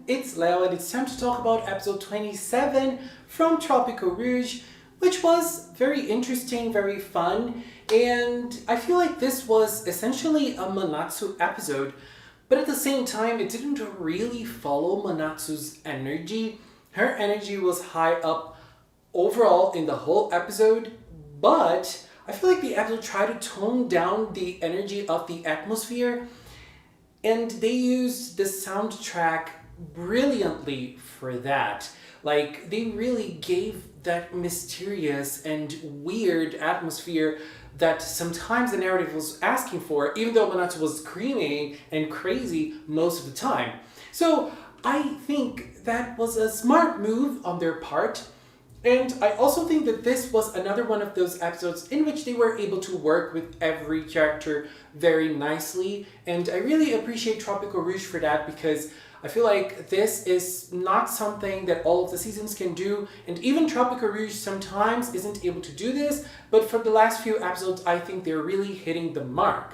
it's Leo and it's time to talk about episode 27 from Tropical-Rouge, which was very interesting, very fun, and I feel like this was essentially a Manatsu episode, but at the same time it didn't really follow Manatsu's energy. Her energy was high up overall in the whole episode, but I feel like the episode tried to tone down the energy of the atmosphere, and they used the soundtrack brilliantly for that. Like, they really gave that mysterious and weird atmosphere that sometimes the narrative was asking for, even though Manatsu was screaming and crazy most of the time. So I think that was a smart move on their part. And I also think that this was another one of those episodes in which they were able to work with every character very nicely. And I really appreciate Tropical-Rouge for that, because I feel like this is not something that all of the seasons can do. And even Tropical-Rouge sometimes isn't able to do this. But for the last few episodes, I think they're really hitting the mark.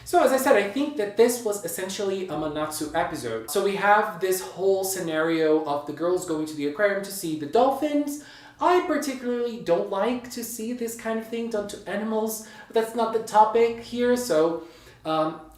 So as I said, I think that this was essentially a Manatsu episode. So we have this whole scenario of the girls going to the aquarium to see the dolphins. I particularly don't like to see this kind of thing done to animals, but that's not the topic here. So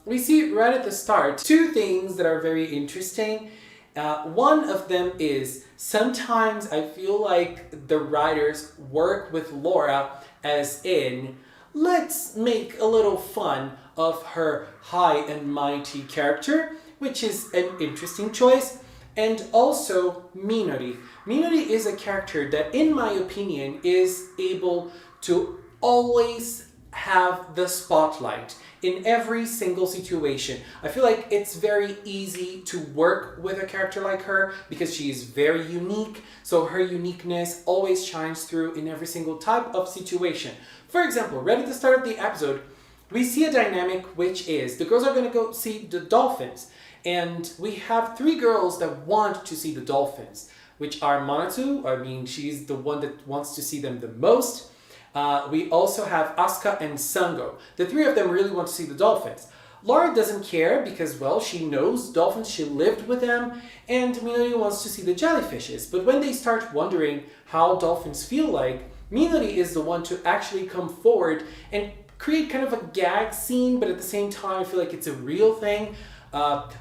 we see right at the start two things that are very interesting. One of them is sometimes I feel like the writers work with Laura as in, let's make a little fun of her high and mighty character, which is an interesting choice. And also Minori. Minori is a character that, in my opinion, is able to always have the spotlight in every single situation. I feel like it's very easy to work with a character like her because she is very unique. So her uniqueness always shines through in every single type of situation. For example, right at the start of the episode, we see a dynamic which is the girls are going to go see the dolphins. And we have three girls that want to see the dolphins, which are Manatsu. I mean, she's the one that wants to see them the most. We also have Asuka and Sango. The three of them really want to see the dolphins. Laura doesn't care because, well, she knows dolphins, she lived with them, and Minori wants to see the jellyfishes. But when they start wondering how dolphins feel like, Minori is the one to actually come forward and create kind of a gag scene, but at the same time, I feel like it's a real thing.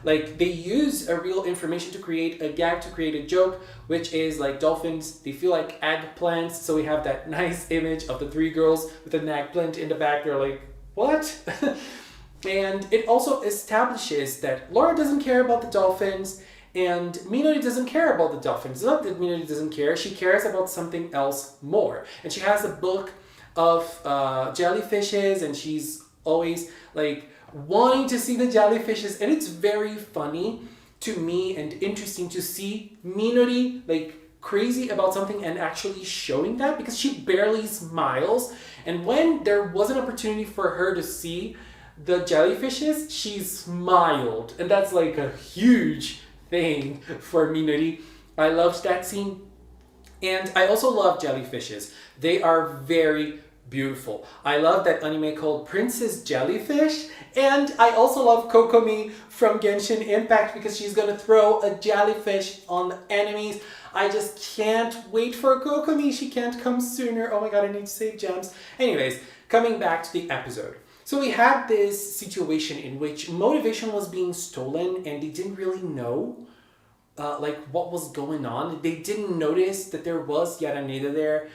Like, they use a real information to create a gag, to create a joke, which is like dolphins, they feel like eggplants. So we have that nice image of the three girls with an eggplant in the back. They're like, what? And it also establishes that Laura doesn't care about the dolphins and Minori doesn't care about the dolphins. It's not that Minori doesn't care, she cares about something else more. And she has a book of jellyfishes, and she's always like wanting to see the jellyfishes, and it's very funny to me and interesting to see Minori like crazy about something and actually showing that, because she barely smiles, and when there was an opportunity for her to see the jellyfishes, she smiled, and that's like a huge thing for Minori. I loved that scene, and I also love jellyfishes. They are very beautiful. I love that anime called Princess Jellyfish, and I also love Kokomi from Genshin Impact because she's gonna throw a jellyfish on the enemies. I just can't wait for Kokomi. She can't come sooner. Oh my god, I need to save gems. Anyways, coming back to the episode. So we had this situation in which motivation was being stolen and they didn't really know like what was going on. They didn't notice that there was Yaraneda there.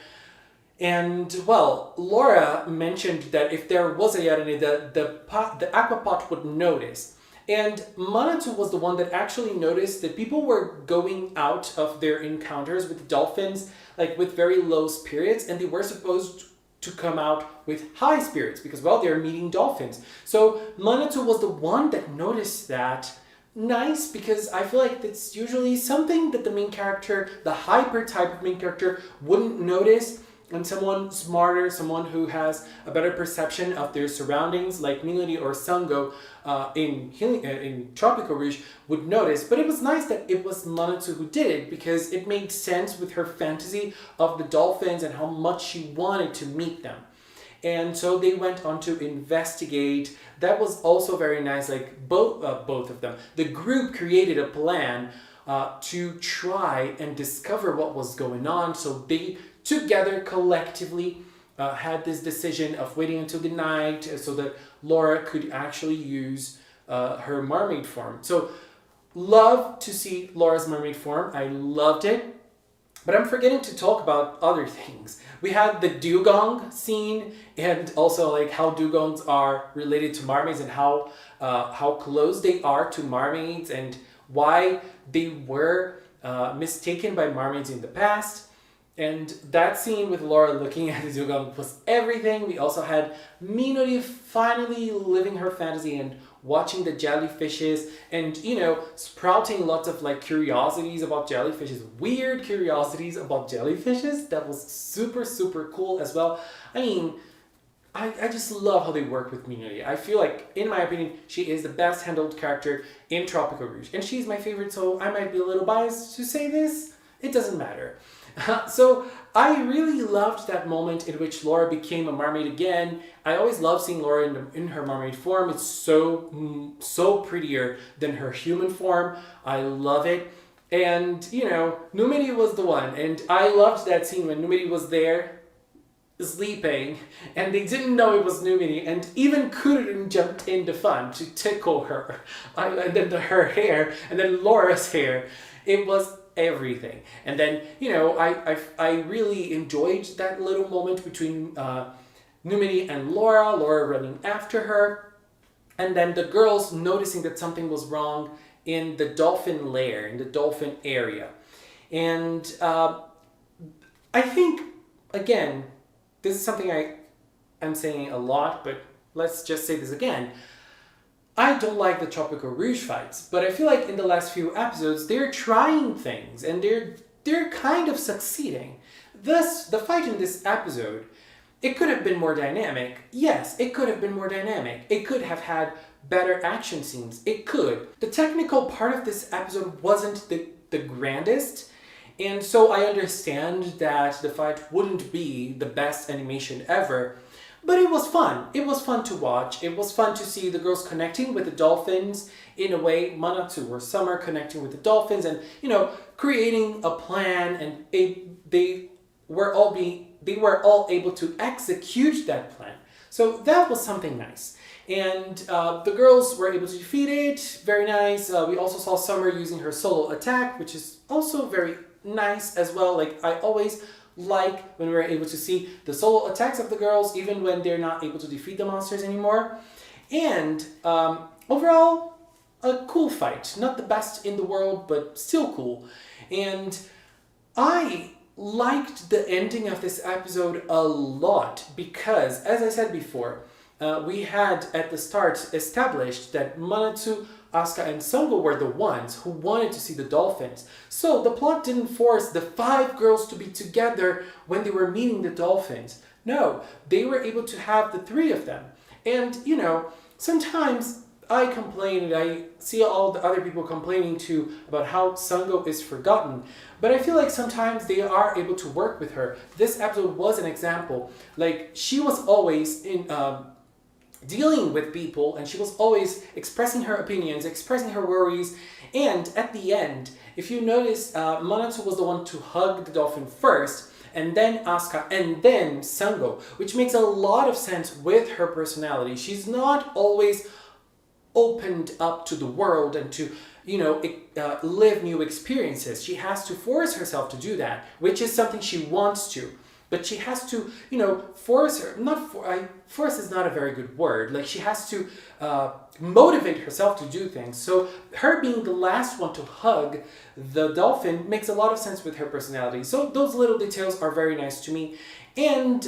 And, well, Laura mentioned that if there was a Yaraneda, the aquapot would notice. And Manatsu was the one that actually noticed that people were going out of their encounters with dolphins like with very low spirits, and they were supposed to come out with high spirits because, well, they're meeting dolphins. So Manatsu was the one that noticed that. Nice, because I feel like that's usually something that the main character, the hyper type of main character, wouldn't notice. And someone smarter, someone who has a better perception of their surroundings, like Minori or Sango in Tropical-Rouge, would notice. But it was nice that it was Manatsu who did it, because it made sense with her fantasy of the dolphins and how much she wanted to meet them. And so they went on to investigate. That was also very nice. Like both of them, the group created a plan to try and discover what was going on. So they together collectively had this decision of waiting until the night so that Laura could actually use her mermaid form. So love to see Laura's mermaid form. I loved it. But I'm forgetting to talk about other things. We had the dugong scene, and also like how dugongs are related to mermaids and how close they are to mermaids and why they were mistaken by mermaids in the past. And that scene with Laura looking at the dugong was everything. We also had Minori finally living her fantasy and watching the jellyfishes and, you know, sprouting lots of like curiosities about jellyfishes, weird curiosities about jellyfishes. That was super, super cool as well. I mean, I just love how they work with Minori. I feel like, in my opinion, she is the best handled character in Tropical-Rouge. And she's my favorite, so I might be a little biased to say this. It doesn't matter. So I really loved that moment in which Laura became a mermaid again. I always love seeing Laura in her mermaid form. It's so prettier than her human form. I love it. And, you know, Numidi was the one. And I loved that scene when Numidi was there sleeping and they didn't know it was Numidi, and even Kurun jumped in the fun to tickle her. And then her hair, and then Laura's hair. It was everything. And then, you know, I really enjoyed that little moment between Numidi and Laura running after her, and then the girls noticing that something was wrong in the dolphin lair, in the dolphin area. And I think, again, this is something I'm saying a lot, but let's just say this again. I don't like the Tropical-Rouge fights, but I feel like in the last few episodes, they're trying things and they're kind of succeeding. Thus, the fight in this episode, it could have been more dynamic. Yes, it could have been more dynamic. It could have had better action scenes. It could. The technical part of this episode wasn't the grandest, and so I understand that the fight wouldn't be the best animation ever. But it was fun. It was fun to watch. It was fun to see the girls connecting with the dolphins in a way, Manatsu or Summer connecting with the dolphins and, you know, creating a plan, and they were all able to execute that plan. So that was something nice. And the girls were able to defeat it. Very nice. We also saw Summer using her solo attack, which is also very nice as well. Like, I always like when we're able to see the solo attacks of the girls, even when they're not able to defeat the monsters anymore. And overall, a cool fight. Not the best in the world, but still cool. And I liked the ending of this episode a lot because, as I said before, we had at the start established that Manatsu, Asuka, and Sango were the ones who wanted to see the dolphins. So the plot didn't force the 5 girls to be together when they were meeting the dolphins. No, they were able to have the 3 of them. And, you know, sometimes I complain, and I see all the other people complaining too about how Sango is forgotten. But I feel like sometimes they are able to work with her. This episode was an example. Like, she was always in dealing with people, and she was always expressing her opinions, expressing her worries. And at the end, if you notice, Manatsu was the one to hug the dolphin first, and then Asuka, and then Sango, which makes a lot of sense with her personality. She's not always opened up to the world and to, you know, live new experiences. She has to force herself to do that, which is something she wants to. But she has to, you know, force is not a very good word. Like, she has to motivate herself to do things. So her being the last one to hug the dolphin makes a lot of sense with her personality. So those little details are very nice to me. And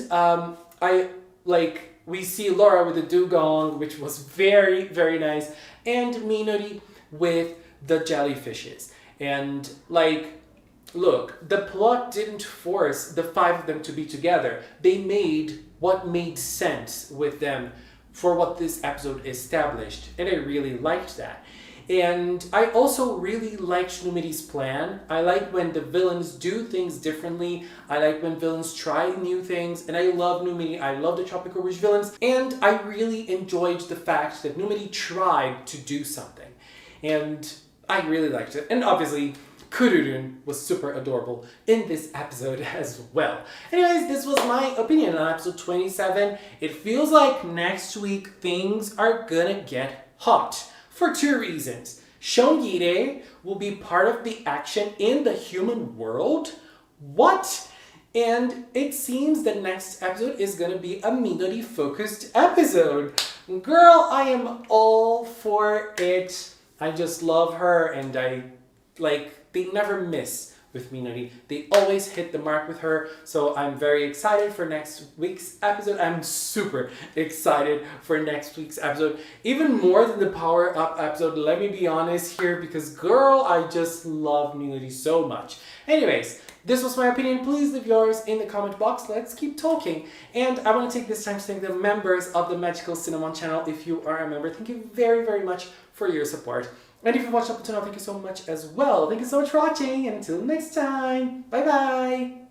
we see Laura with the dugong, which was very, very nice. And Minori with the jellyfishes. And, like, look, the plot didn't force the 5 of them to be together. They made what made sense with them for what this episode established. And I really liked that. And I also really liked Numidi's plan. I like when the villains do things differently. I like when villains try new things. And I love Numidi. I love the Tropical-Rouge villains. And I really enjoyed the fact that Numidi tried to do something. And I really liked it. And obviously, Kururun was super adorable in this episode as well. Anyways, this was my opinion on episode 27. It feels like next week things are gonna get hot for two reasons. Shongire will be part of the action in the human world. What? And it seems the next episode is gonna be a Midori focused episode. Girl, I am all for it. I just love her, and they never miss with Minori. They always hit the mark with her, so I'm very excited for next week's episode. I'm super excited for next week's episode, even more than the Power Up episode, let me be honest here, because girl, I just love Minori so much. Anyways, this was my opinion. Please leave yours in the comment box. Let's keep talking. And I want to take this time to thank the members of the Magical Cinnamon channel. If you are a member, thank you very, very much for your support. And if you watched up until now, thank you so much as well. Thank you so much for watching, and until next time, bye bye!